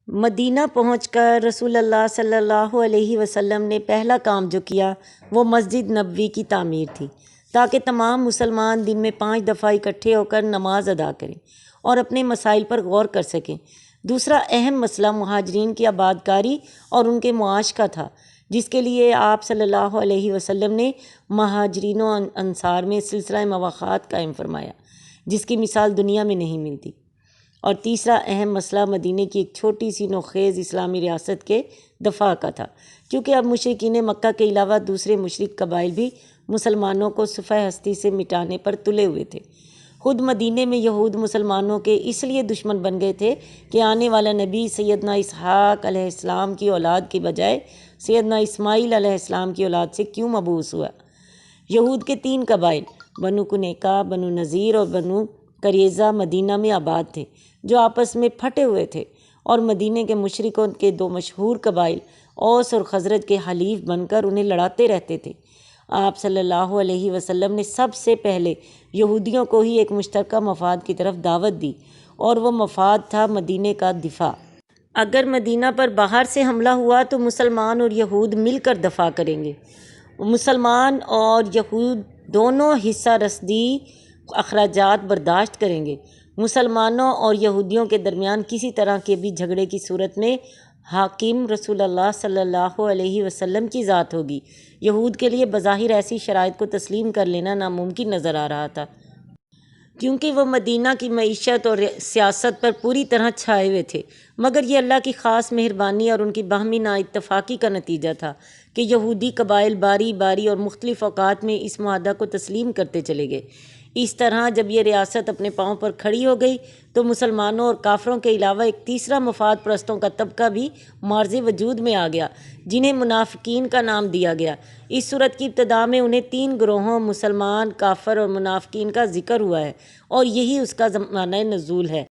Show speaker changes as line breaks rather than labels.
مدینہ پہنچ کر رسول اللہ صلی اللہ علیہ وسلم نے پہلا کام جو کیا وہ مسجد نبوی کی تعمیر تھی، تاکہ تمام مسلمان دن میں 5 دفعہ اکٹھے ہو کر نماز ادا کریں اور اپنے مسائل پر غور کر سکیں۔ دوسرا اہم مسئلہ مہاجرین کی آباد کاری اور ان کے معاش کا تھا، جس کے لیے آپ صلی اللہ علیہ وسلم نے مہاجرین و انصار میں سلسلہ مواخات قائم فرمایا، جس کی مثال دنیا میں نہیں ملتی۔ اور تیسرا اہم مسئلہ مدینہ کی ایک چھوٹی سی نوخیز اسلامی ریاست کے دفاع کا تھا، کیونکہ اب مشرکین مکہ کے علاوہ دوسرے مشرک قبائل بھی مسلمانوں کو صفحہ ہستی سے مٹانے پر تلے ہوئے تھے۔ خود مدینہ میں یہود مسلمانوں کے اس لیے دشمن بن گئے تھے کہ آنے والا نبی سیدنا اسحاق علیہ السلام کی اولاد کے بجائے سیدنا اسماعیل علیہ السلام کی اولاد سے کیوں مبعوث ہوا۔ یہود کے 3 قبائل بنو قنیقہ، بنو نذیر اور بنو قریظہ مدینہ میں آباد تھے، جو آپس میں پھٹے ہوئے تھے، اور مدینہ کے مشرکوں کے 2 مشہور قبائل اوس اور خزرج کے حلیف بن کر انہیں لڑاتے رہتے تھے۔ آپ صلی اللہ علیہ وسلم نے سب سے پہلے یہودیوں کو ہی ایک مشترکہ مفاد کی طرف دعوت دی، اور وہ مفاد تھا مدینہ کا دفاع۔ اگر مدینہ پر باہر سے حملہ ہوا تو مسلمان اور یہود مل کر دفاع کریں گے۔ مسلمان اور یہود دونوں حصہ رسدی اخراجات برداشت کریں گے۔ مسلمانوں اور یہودیوں کے درمیان کسی طرح کے بھی جھگڑے کی صورت میں حاکم رسول اللہ صلی اللہ علیہ وسلم کی ذات ہوگی۔ یہود کے لیے بظاہر ایسی شرائط کو تسلیم کر لینا ناممکن نظر آ رہا تھا، کیونکہ وہ مدینہ کی معیشت اور سیاست پر پوری طرح چھائے ہوئے تھے، مگر یہ اللہ کی خاص مہربانی اور ان کی باہمی نااتفاقی کا نتیجہ تھا کہ یہودی قبائل باری باری اور مختلف اوقات میں اس معاہدہ کو تسلیم کرتے چلے گئے۔ اس طرح جب یہ ریاست اپنے پاؤں پر کھڑی ہو گئی تو مسلمانوں اور کافروں کے علاوہ ایک تیسرا مفاد پرستوں کا طبقہ بھی معرض وجود میں آ گیا، جنہیں منافقین کا نام دیا گیا۔ اس صورت کی ابتدا میں انہیں 3 گروہوں مسلمان، کافر اور منافقین کا ذکر ہوا ہے، اور یہی اس کا زمانہ نزول ہے۔